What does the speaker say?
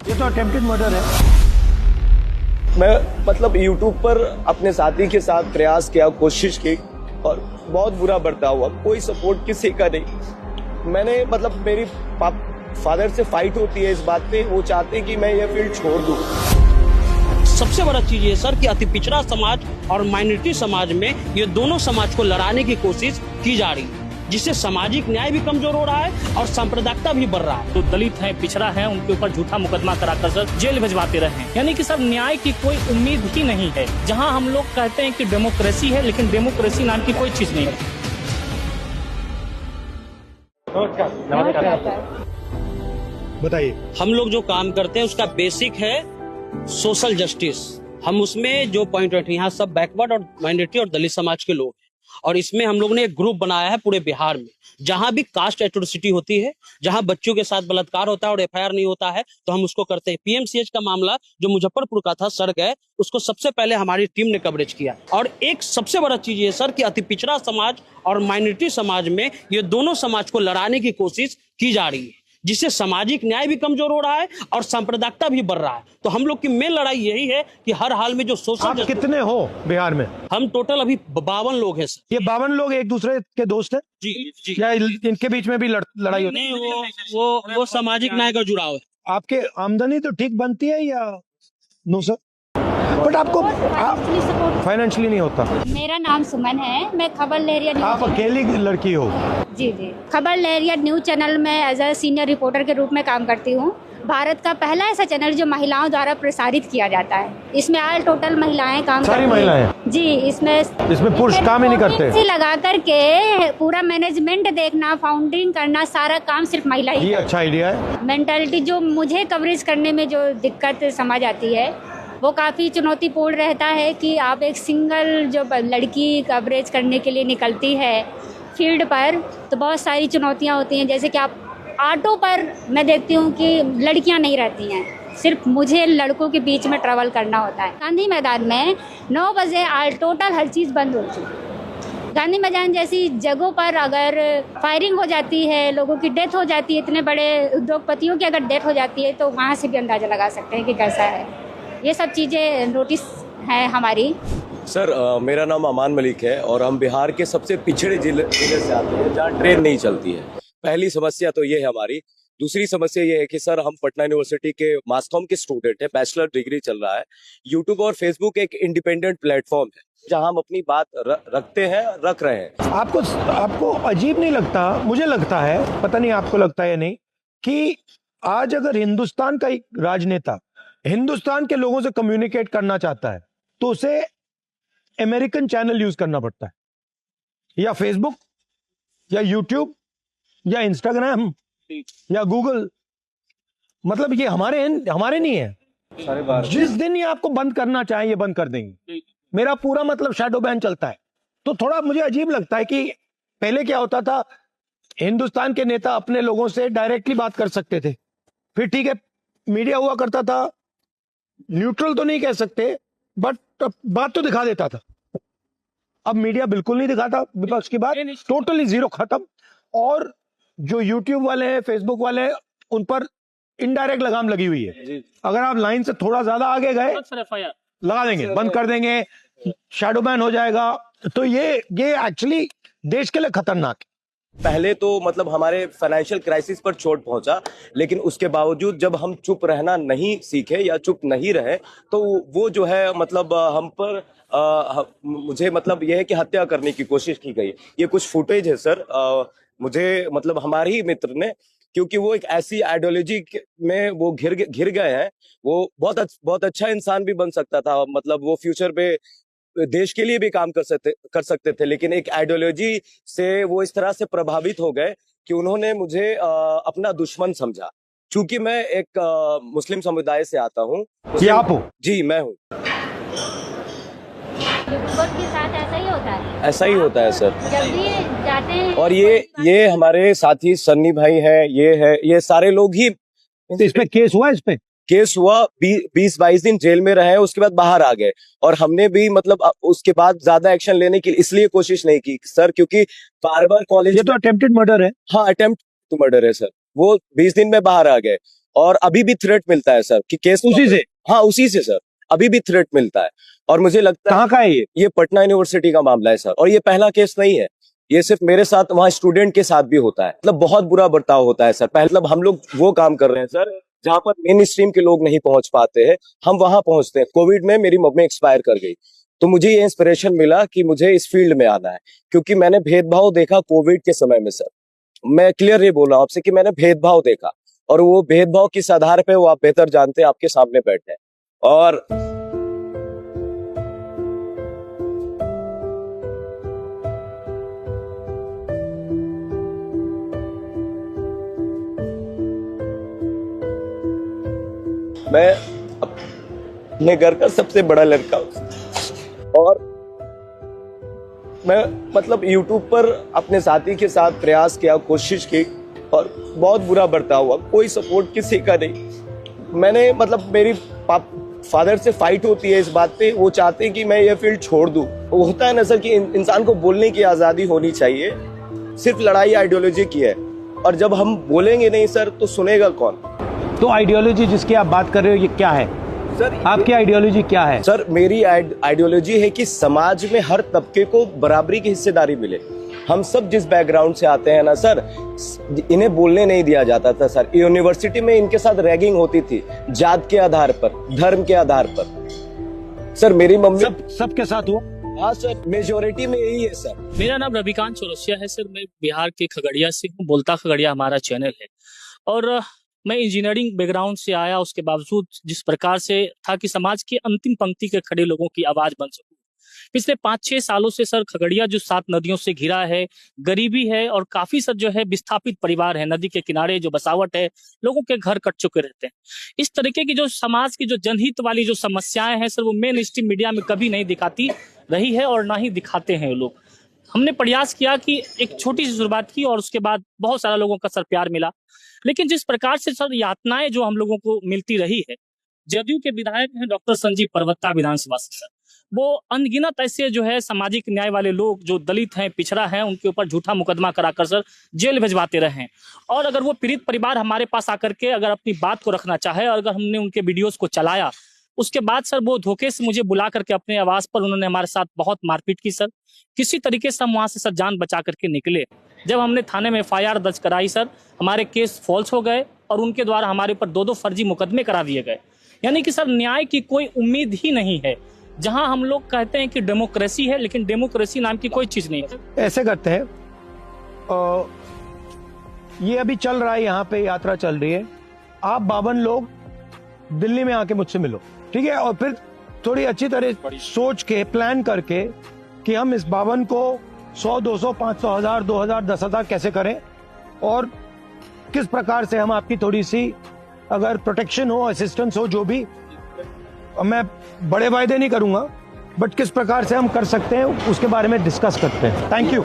ये तो attempted murder है। मैं मतलब YouTube पर अपने साथी के साथ प्रयास किया, कोशिश की और बहुत बुरा बर्ताव हुआ। कोई सपोर्ट किसी का नहीं। मैंने मतलब मेरी फादर से फाइट होती है इस बात पे, वो चाहते हैं कि मैं ये फील्ड छोड़ दूं। सबसे बड़ा चीज ये सर कि अति पिछड़ा समाज और माइनॉरिटी समाज में ये दोनों समाज को लड़ाने की कोशिश की जा रही है, जिससे सामाजिक न्याय भी कमजोर हो रहा है और सांप्रदायिकता भी बढ़ रहा है। तो दलित है, पिछड़ा है, उनके ऊपर झूठा मुकदमा कराकर सर जेल भिजवाते रहे हैं। यानी कि सर न्याय की कोई उम्मीद ही नहीं है। जहां हम लोग कहते हैं कि डेमोक्रेसी है, लेकिन डेमोक्रेसी नाम की कोई चीज नहीं है। बताइए। हम लोग जो काम करते हैं उसका बेसिक है सोशल जस्टिस। हम उसमें जो पॉइंट है, यहाँ सब बैकवर्ड और माइनॉरिटी और दलित समाज के लोग हैं, और इसमें हम लोग ने एक ग्रुप बनाया है पूरे बिहार में। जहां भी कास्ट एट्रोसिटी होती है, जहां बच्चों के साथ बलात्कार होता है और एफआईआर नहीं होता है, तो हम उसको करते हैं। पीएमसीएच का मामला जो मुजफ्फरपुर का था, सड़ गए, उसको सबसे पहले हमारी टीम ने कवरेज किया। और एक सबसे बड़ा चीज ये सर कि अति पिछड़ा समाज और माइनॉरिटी समाज में ये दोनों समाज को लड़ाने की कोशिश की जा रही है, जिससे सामाजिक न्याय भी कमजोर हो रहा है और सांप्रदायिकता भी बढ़ रहा है। तो हम लोग की मेन लड़ाई यही है कि हर हाल में जो सोशल आप कितने हो बिहार में? हम टोटल अभी 52 लोग हैं सर। ये 52 लोग एक दूसरे के दोस्त हैं? जी या इनके बीच में भी लड़ाई होती है? नहीं, वो सामाजिक न्याय का जुड़ाव है। आपके आमदनी तो ठीक बनती है या नो सर? बट आपको फाइनेंशियली नहीं होता। मेरा नाम सुमन है, मैं खबर लहरिया न्यूज़ आप अकेली लड़की हो? जी खबर लहरिया न्यूज़ चैनल में एज अ सीनियर रिपोर्टर के रूप में काम करती हूँ। भारत का पहला ऐसा चैनल जो महिलाओं द्वारा प्रसारित किया जाता है। इसमें ऑल टोटल महिलाएं काम सारी करती महिलाएं? जी, इसमें पुरुष काम ही नहीं करते? से लगा करके पूरा मैनेजमेंट देखना, फाउंडिंग करना, सारा काम सिर्फ महिला ही। ये अच्छा आइडिया है। मेंटालिटी जो मुझे कवरेज करने में जो दिक्कत समझ आती है, वो काफ़ी चुनौतीपूर्ण रहता है कि आप एक सिंगल जो लड़की कवरेज करने के लिए निकलती है फील्ड पर, तो बहुत सारी चुनौतियां होती हैं। जैसे कि आप ऑटो पर मैं देखती हूँ कि लड़कियां नहीं रहती हैं, सिर्फ मुझे लड़कों के बीच में ट्रैवल करना होता है। गांधी मैदान में 9 बजे टोटल हर चीज़ बंद हो चुकी है। गांधी मैदान जैसी जगहों पर अगर फायरिंग हो जाती है, लोगों की डेथ हो जाती है, इतने बड़े उद्योगपतियों की अगर डेथ हो जाती है, तो वहाँ से भी अंदाज़ा लगा सकते हैं कि कैसा है। ये सब चीज़ें नोटिस है हमारी। सर मेरा नाम अमान मलिक है और हम बिहार के सबसे पिछड़े जिले से आते हैं जहाँ ट्रेन नहीं चलती है। पहली समस्या तो ये है हमारी। दूसरी समस्या ये है कि सर हम पटना यूनिवर्सिटी के मास कॉम के स्टूडेंट हैं, बैचलर डिग्री चल रहा है। यूट्यूब और फेसबुक एक इंडिपेंडेंट प्लेटफॉर्म है जहां हम अपनी बात रखते हैं, रख रहे हैं। आपको अजीब नहीं लगता? मुझे लगता है, पता नहीं आपको लगता है या नहीं, कि आज अगर हिंदुस्तान का एक राजनेता हिंदुस्तान के लोगों से कम्युनिकेट करना चाहता है तो उसे अमेरिकन चैनल यूज करना पड़ता है, या फेसबुक या यूट्यूब या इंस्टाग्राम या गूगल। मतलब ये हमारे नहीं है। जिस दिन ये आपको बंद करना चाहे ये बंद कर देंगे। मेरा पूरा मतलब शैडो बैन चलता है। तो थोड़ा मुझे अजीब लगता है कि पहले क्या होता था, हिंदुस्तान के नेता अपने लोगों से डायरेक्टली बात कर सकते थे, फिर ठीक है मीडिया हुआ करता था, न्यूट्रल तो नहीं कह सकते बट बात तो दिखा देता था। अब मीडिया बिल्कुल नहीं दिखाता, विपक्ष की बात टोटली जीरो, खत्म। और जो यूट्यूब वाले हैं, फेसबुक वाले हैं, उन पर इनडायरेक्ट लगाम लगी हुई है। अगर आप लाइन से थोड़ा ज्यादा आगे गए लगा देंगे, बंद कर देंगे, शैडो बैन हो जाएगा। तो ये एक्चुअली देश के लिए खतरनाक है। पहले तो मतलब हमारे फाइनेंशियल क्राइसिस पर चोट पहुंचा, लेकिन उसके बावजूद जब हम चुप रहना नहीं सीखे या चुप नहीं रहे, तो वो जो है मतलब हम पर मुझे मतलब यह है कि हत्या करने की कोशिश की गई। ये कुछ फुटेज है सर, मुझे मतलब हमारे ही मित्र ने, क्योंकि वो एक ऐसी आइडियोलॉजी में वो घिर गए हैं। वो बहुत अच्छा इंसान भी बन सकता था, मतलब वो फ्यूचर पे देश के लिए भी काम कर सकते थे, लेकिन एक आइडियोलॉजी से वो इस तरह से प्रभावित हो गए कि उन्होंने मुझे अपना दुश्मन समझा। चूंकि मैं एक मुस्लिम समुदाय से आता हूँ। आप हो? जी मैं हूँ। के साथ ऐसा ही होता है। ऐसा ही होता है सर। जब भी जाते हैं और ये हमारे साथी सन्नी भाई हैं, ये सारे लोग ही। तो इस पे केस हुआ? इस पे केस हुआ, 20-22 दिन जेल में रहे, उसके बाद बाहर आ गए। और हमने भी मतलब उसके बाद ज्यादा एक्शन लेने की इसलिए कोशिश नहीं की सर, क्योंकि बार बार कॉलेज। ये तो अटेम्प्टेड मर्डर है। हाँ, अटेम्प्ट टू मर्डर है सर। वो 20 दिन में बाहर आ गए। और अभी भी थ्रेट मिलता है सर कि केस उसी से? हाँ, उसी से सर, अभी भी थ्रेट मिलता है। और मुझे लगता है कहाँ का है ये पटना यूनिवर्सिटी का मामला है सर, और ये पहला केस नहीं है, ये सिर्फ मेरे साथ, वहाँ स्टूडेंट के साथ भी होता है। मतलब बहुत बुरा बर्ताव होता है सर। मतलब हम लोग वो काम कर रहे हैं सर जहाँ पर मेन स्ट्रीम के लोग नहीं पहुंच पाते हैं, हम वहां पहुंचते हैं। कोविड में मेरी मम्मी एक्सपायर कर गई, तो मुझे ये इंस्पिरेशन मिला कि मुझे इस फील्ड में आना है, क्योंकि मैंने भेदभाव देखा कोविड के समय में सर। मैं क्लियर ये बोल रहा हूँ आपसे कि मैंने भेदभाव देखा, और वो भेदभाव किस आधार पे वो आप बेहतर जानते हैं, आपके सामने बैठे हैं। और मैं अपने घर का सबसे बड़ा लड़का हूं, और मैं मतलब YouTube पर अपने साथी के साथ प्रयास किया, कोशिश की, और बहुत बुरा बर्ताव हुआ। कोई सपोर्ट किसी का नहीं। मैंने मतलब मेरी फादर से फाइट होती है इस बात पे, वो चाहते हैं कि मैं ये फील्ड छोड़ दूं। वो होता है ना सर कि इंसान को बोलने की आजादी होनी चाहिए, सिर्फ लड़ाई आइडियोलॉजी की है, और जब हम बोलेंगे नहीं सर तो सुनेगा कौन। तो आइडियोलॉजी जिसकी आप बात कर रहे हो ये क्या है सर? आपकी आइडियोलॉजी क्या है? सर मेरी आइडियोलॉजी है कि समाज में हर तबके को बराबरी की हिस्सेदारी मिले। हम सब जिस बैकग्राउंड से आते हैं ना सर, इन्हें बोलने नहीं दिया जाता था सर। यूनिवर्सिटी में इनके साथ रैगिंग होती थी, जात के आधार पर, धर्म के आधार पर। सर मेरी मम्मी सबके साथ हुआ? हाँ सर, मेजोरिटी में यही है सर। मेरा नाम रविकांत चौरसिया है सर, मैं बिहार के खगड़िया से हूँ। बोलता खगड़िया हमारा चैनल है, और मैं इंजीनियरिंग बैकग्राउंड से आया, उसके बावजूद जिस प्रकार से था कि समाज की अंतिम पंक्ति के खड़े लोगों की आवाज बन सकूं। पिछले 5-6 सालों से सर खगड़िया जो 7 नदियों से घिरा है, गरीबी है, और काफी सर जो है विस्थापित परिवार है, नदी के किनारे जो बसावट है, लोगों के घर कट चुके रहते हैं। इस तरीके की जो समाज की जो जनहित वाली जो समस्याएं हैं सर, वो मेन स्ट्रीम मीडिया में कभी नहीं दिखाती रही है, और ना ही दिखाते हैं लोग। हमने प्रयास किया कि एक छोटी सी शुरुआत की, और उसके बाद बहुत सारा लोगों का सर प्यार मिला। लेकिन जिस प्रकार से सर यातनाएं जो हम लोगों को मिलती रही है, जदयू के विधायक हैं डॉक्टर संजीव परवत्ता विधानसभा से सर, वो अनगिनत ऐसे जो है सामाजिक न्याय वाले लोग जो दलित हैं, पिछड़ा हैं, उनके ऊपर झूठा मुकदमा कराकर सर जेल भिजवाते रहे हैं। और अगर वो पीड़ित परिवार हमारे पास आकर के अगर अपनी बात को रखना चाहे, और अगर हमने उनके वीडियोस को चलाया, उसके बाद सर वो धोखे से मुझे बुला करके अपने आवास पर उन्होंने हमारे साथ बहुत मारपीट की सर। किसी तरीके से हम वहां से सर जान बचा करके निकले। जब हमने थाने में FIR दर्ज कराई सर, हमारे केस फॉल्स हो गए, और उनके द्वारा हमारे ऊपर 2-2 फर्जी मुकदमे करा दिए गए। यानी कि सर न्याय की कोई उम्मीद ही नहीं है। जहां हम लोग कहते हैं कि डेमोक्रेसी है, लेकिन डेमोक्रेसी नाम की कोई चीज नहीं है। ऐसे करते हैं, ये अभी चल रहा है, यहाँ पे यात्रा चल रही है। आप 52 लोग दिल्ली में आके मुझसे मिलो, ठीक है? और फिर थोड़ी अच्छी तरह सोच के प्लान करके कि हम इस 52 को 100, 200, 500, 1000, 2000, 10,000 कैसे करें, और किस प्रकार से हम आपकी थोड़ी सी अगर प्रोटेक्शन हो, असिस्टेंस हो, जो भी, मैं बड़े वायदे नहीं करूंगा, बट किस प्रकार से हम कर सकते हैं उसके बारे में डिस्कस करते हैं। Thank you.